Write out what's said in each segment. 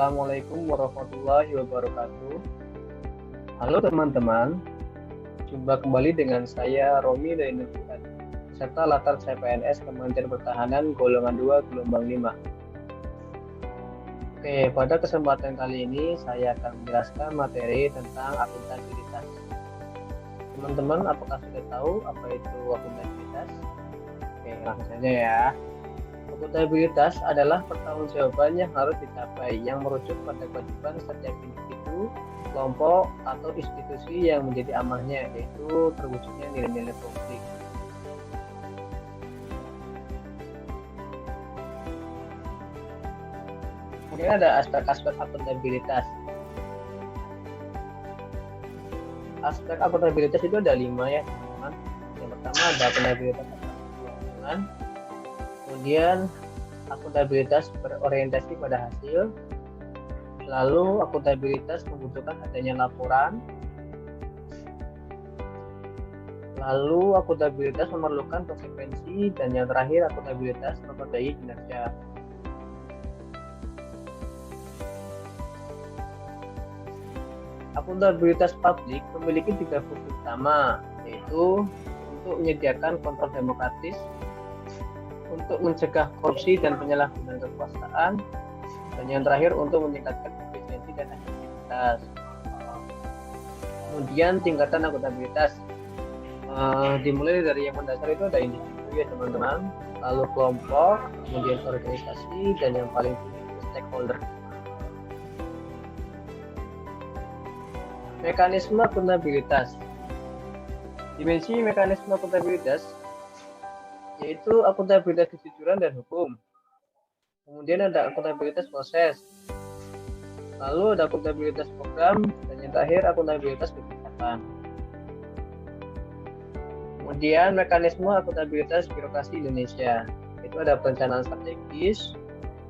Assalamualaikum warahmatullahi wabarakatuh. Halo teman-teman, jumpa kembali dengan saya Romi dari Nurfuad, serta latar CPNS Kementerian Pertahanan golongan 2 gelombang 5. Oke, pada kesempatan kali ini saya akan menjelaskan materi tentang akuntabilitas. Teman-teman, apakah sudah tahu apa itu akuntabilitas? Oke, langsung saja ya. Akuntabilitas adalah pertanggungjawaban yang harus dicapai yang merujuk pada kewajiban setiap individu, kelompok, atau institusi yang menjadi amanahnya, yaitu terwujudnya nilai-nilai publik. Kemudian ada aspek-aspek akuntabilitas. Aspek akuntabilitas itu ada 5 ya, teman-teman. Yang pertama ada akuntabilitas keuangan. Kemudian akuntabilitas berorientasi pada hasil, lalu akuntabilitas membutuhkan adanya laporan, lalu akuntabilitas memerlukan konsekuensi, dan yang terakhir akuntabilitas memperbaiki kinerja. Akuntabilitas publik memiliki 3 fungsi utama, yaitu untuk menyediakan kontrol demokratis, untuk mencegah korupsi dan penyalahgunaan kekuasaan, dan yang terakhir untuk meningkatkan efisiensi dan efektivitas. Kemudian tingkatan akuntabilitas dimulai dari yang mendasar itu ada individu ya teman-teman, lalu kelompok, kemudian organisasi, dan yang paling tinggi itu stakeholder. Mekanisme akuntabilitas. Dimensi mekanisme akuntabilitas yaitu akuntabilitas kejujuran dan hukum. Kemudian ada akuntabilitas proses. Lalu ada akuntabilitas program, dan yang terakhir akuntabilitas kebijakan. Kemudian mekanisme akuntabilitas birokrasi Indonesia. Itu ada perencanaan strategis,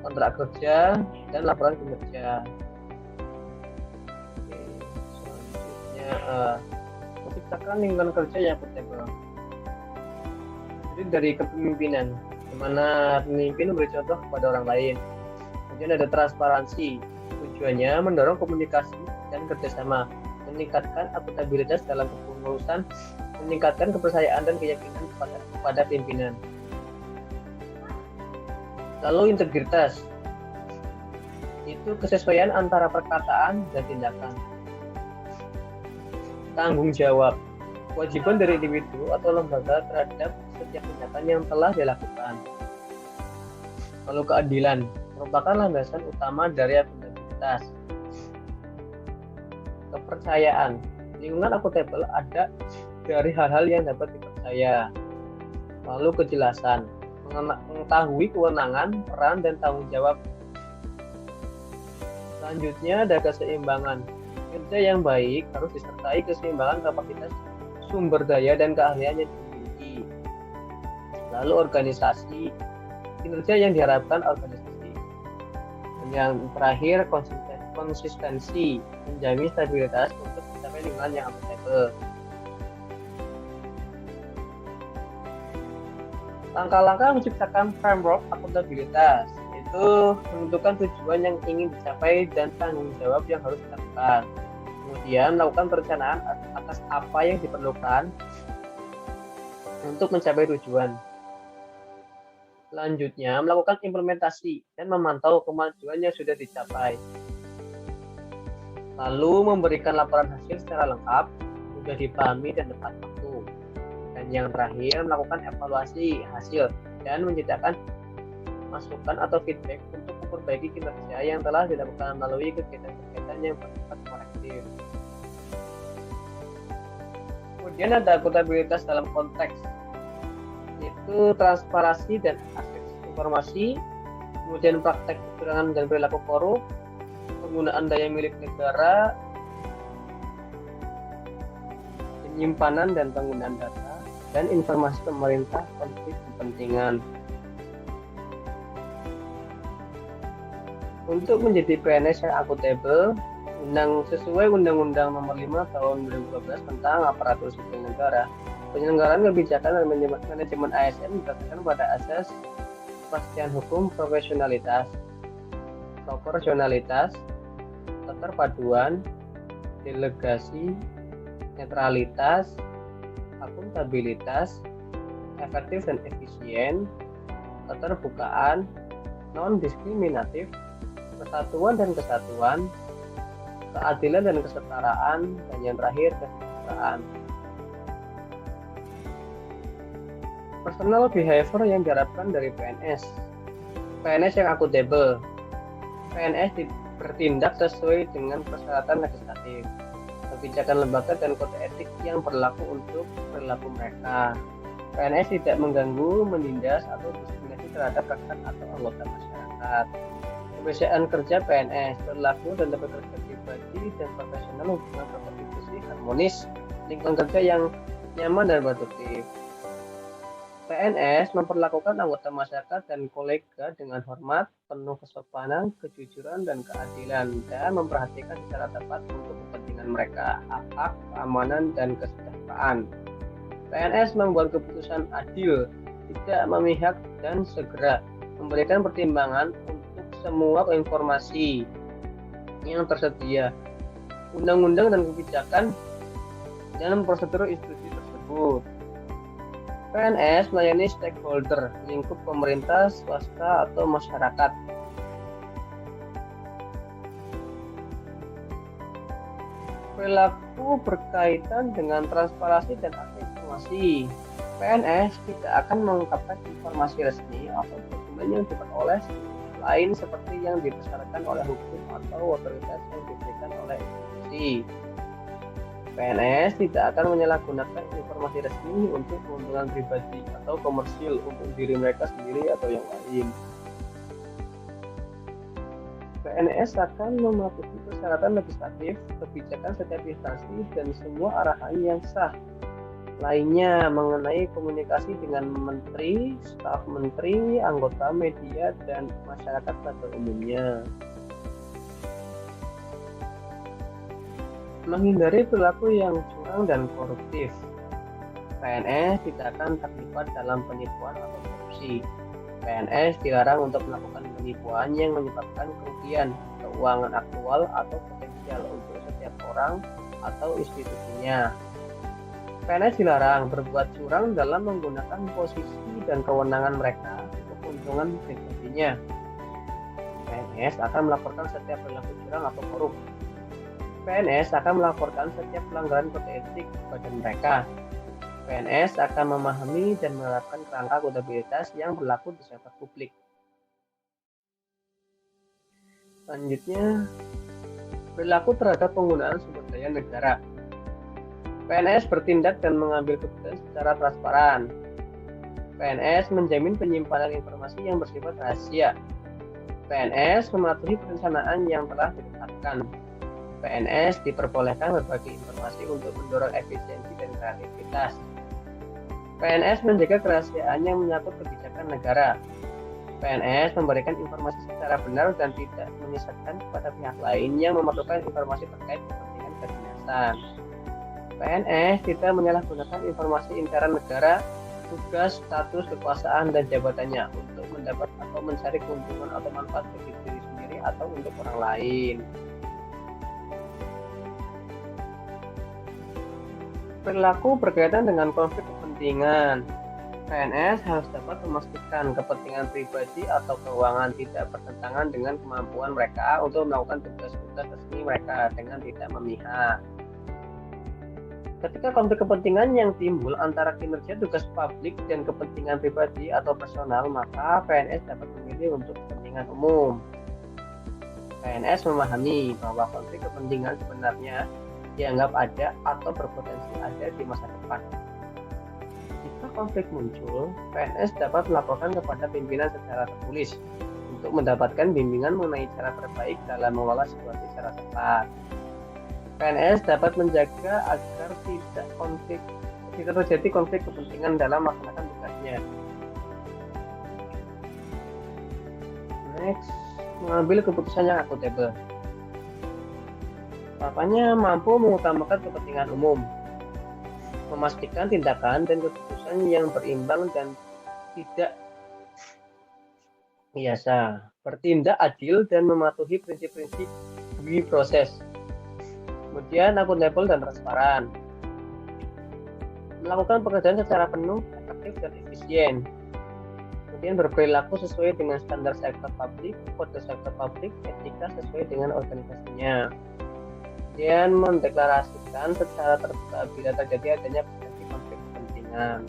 kontrak kerja, dan laporan kinerja. Oke, selanjutnya menciptakan lingkungan kerja yang akuntabel. Jadi dari kepemimpinan, di mana pemimpin memberi contoh kepada orang lain. Kemudian ada transparansi, tujuannya mendorong komunikasi dan kerjasama, meningkatkan akuntabilitas dalam kepengurusan, meningkatkan kepercayaan dan keyakinan kepada pimpinan. Lalu integritas, itu kesesuaian antara perkataan dan tindakan. Tanggung jawab, kewajiban dari individu atau lembaga terhadap setiap tindakan yang telah dilakukan. Lalu keadilan merupakan landasan utama dari akuntabilitas. Kepercayaan, lingkungan akuntabel ada dari hal-hal yang dapat dipercaya. Lalu kejelasan, mengetahui kewenangan, peran, dan tanggung jawab. Selanjutnya ada keseimbangan. Kerja yang baik harus disertai keseimbangan kapasitas sumber daya dan keahlian yang dimiliki. Lalu organisasi, kinerja yang diharapkan organisasi. Dan yang terakhir konsistensi, menjamin stabilitas untuk mencapai lingkungan yang akuntabel. Langkah-langkah menciptakan framework akuntabilitas, yaitu menentukan tujuan yang ingin dicapai dan tanggung jawab yang harus dilakukan. Kemudian melakukan perencanaan atas apa yang diperlukan untuk mencapai tujuan. Selanjutnya, melakukan implementasi dan memantau kemajuan yang sudah dicapai. Lalu memberikan laporan hasil secara lengkap, mudah dipahami dan tepat waktu. Dan yang terakhir, melakukan evaluasi hasil dan menyediakan masukan atau feedback untuk memperbaiki kinerja yang telah dilakukan melalui kegiatan-kegiatan yang bersifat korektif. Kemudian ada akuntabilitas dalam konteks, yaitu transparansi dan akses informasi, kemudian praktek kecurangan dan perilaku korup, penggunaan daya milik negara, penyimpanan dan penggunaan data, dan informasi pemerintah konflik kepentingan. Untuk menjadi PNS yang akuntabel, sesuai Undang-Undang Nomor 5 Tahun 2012 tentang Aparatur Sipil Negara, penyelenggaraan kebijakan dan manajemen ASN berdasarkan pada asas kepastian hukum profesionalitas. proporsionalitas, keterpaduan, delegasi, netralitas, akuntabilitas, efektif dan efisien, keterbukaan, non-diskriminatif, persatuan dan kesatuan, keadilan dan kesetaraan, dan yang terakhir kesejahteraan. Personal behavior yang diharapkan dari PNS. PNS yang akuntabel. PNS bertindak sesuai dengan persyaratan legislatif, kebijakan lembaga dan kode etik yang berlaku untuk perilaku mereka. PNS tidak mengganggu, menindas, atau diskriminasi terhadap rekan atau anggota masyarakat. Kebiasaan kerja PNS berlaku dan tempat kerja pribadi dan profesional, hubungan berkontribusi harmonis, lingkungan kerja yang nyaman dan produktif. PNS memperlakukan anggota masyarakat dan kolega dengan hormat, penuh kesopanan, kejujuran, dan keadilan, dan memperhatikan secara tepat untuk kepentingan mereka, hak, keamanan, dan kesejahteraan. PNS membuat keputusan adil, tidak memihak, dan segera memberikan pertimbangan untuk semua informasi yang tersedia, undang-undang dan kebijakan, dan prosedur institusi tersebut. PNS melayani stakeholder, lingkup pemerintah, swasta, atau masyarakat. Perilaku berkaitan dengan transparansi dan akses informasi. PNS tidak akan mengungkapkan informasi resmi atau dokumen yang diperoleh lain seperti yang dipersyaratkan oleh hukum atau otoritas yang diberikan oleh institusi. PNS tidak akan menyalahgunakan informasi resmi untuk keuntungan pribadi atau komersil untuk diri mereka sendiri atau yang lain. PNS akan mematuhi persyaratan legislatif, kebijakan setiap instansi, dan semua arahan yang sah lainnya mengenai komunikasi dengan menteri, staf menteri, anggota media, dan masyarakat pada umumnya. Menghindari perilaku yang curang dan koruptif. PNS tidak akan terlibat dalam penipuan atau korupsi. PNS dilarang untuk melakukan penipuan yang menyebabkan kerugian keuangan aktual atau potensial untuk setiap orang atau institusinya. PNS dilarang berbuat curang dalam menggunakan posisi dan kewenangan mereka untuk keuntungan pribadinya. PNS akan melaporkan setiap perilaku curang atau korup. PNS akan melaporkan setiap pelanggaran kode etik kepada mereka. PNS akan memahami dan menerapkan kerangka akuntabilitas yang berlaku di sektor publik. Selanjutnya, perilaku terhadap penggunaan sumber daya negara. PNS bertindak dan mengambil keputusan secara transparan. PNS menjamin penyimpanan informasi yang bersifat rahasia. PNS mematuhi perencanaan yang telah ditetapkan. PNS diperbolehkan berbagi informasi untuk mendorong efisiensi dan kreativitas. PNS menjaga kerahasiaan yang menyangkut kebijakan negara. PNS memberikan informasi secara benar dan tidak menyesatkan kepada pihak lain yang memerlukan informasi terkait kepentingan kedinasan. PNS tidak menyalahgunakan informasi intern negara, tugas, status, kekuasaan, dan jabatannya untuk mendapat atau mencari keuntungan atau manfaat bagi diri sendiri atau untuk orang lain. Perilaku berkaitan dengan konflik kepentingan. PNS harus dapat memastikan kepentingan pribadi atau keuangan tidak bertentangan dengan kemampuan mereka untuk melakukan tugas-tugas resmi mereka dengan tidak memihak. Ketika konflik kepentingan yang timbul antara kinerja tugas publik dan kepentingan pribadi atau personal, maka PNS dapat memilih untuk kepentingan umum. PNS memahami bahwa konflik kepentingan sebenarnya dianggap ada atau berpotensi ada di masa depan. Jika konflik muncul, PNS dapat melaporkan kepada pimpinan secara tertulis untuk mendapatkan bimbingan mengenai cara terbaik dalam mengelola situasi secara tepat. PNS dapat menjaga agar tidak terjadi konflik kepentingan dalam melaksanakan tugasnya. Next, mengambil keputusan yang akuntabel. Tahapannya mampu mengutamakan kepentingan umum, memastikan tindakan dan keputusan yang berimbang dan tidak biasa. bertindak adil dan mematuhi prinsip-prinsip di proses. Kemudian akuntabel dan transparan, melakukan pekerjaan secara penuh, efektif dan efisien. Kemudian berperilaku sesuai dengan standar sektor publik, kode sektor publik, etika sesuai dengan organisasinya. Kemudian mendeklarasikan secara terbuka bila terjadi adanya potensi konflik kepentingan.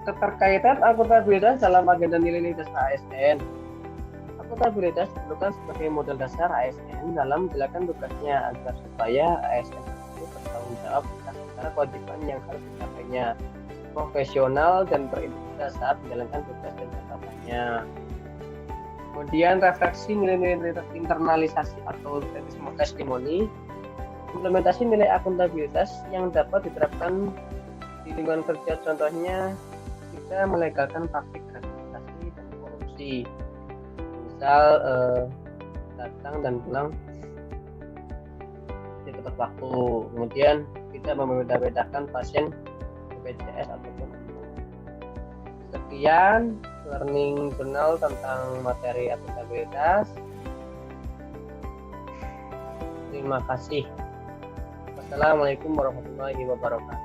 Keterkaitan akuntabilitas dalam agenda nilai-nilai dasar ASN. Akuntabilitas diperlukan sebagai modal dasar ASN dalam menjalankan tugasnya agar supaya ASN tersebut bertanggung jawab atas segala kewajiban yang harus dicapainya, profesional dan berintegritas saat menjalankan tugas dan jabatan. Kemudian refleksi nilai-nilai internalisasi atau testimoni, implementasi nilai akuntabilitas yang dapat diterapkan di lingkungan kerja, contohnya kita melegalkan praktik gratifikasi dan korupsi, misal datang dan pulang di tepat waktu. Kemudian kita membeda-bedakan pasien BPJS ataupun sekian learning journal tentang materi akuntabilitas. Terima kasih. Wassalamualaikum warahmatullahi wabarakatuh.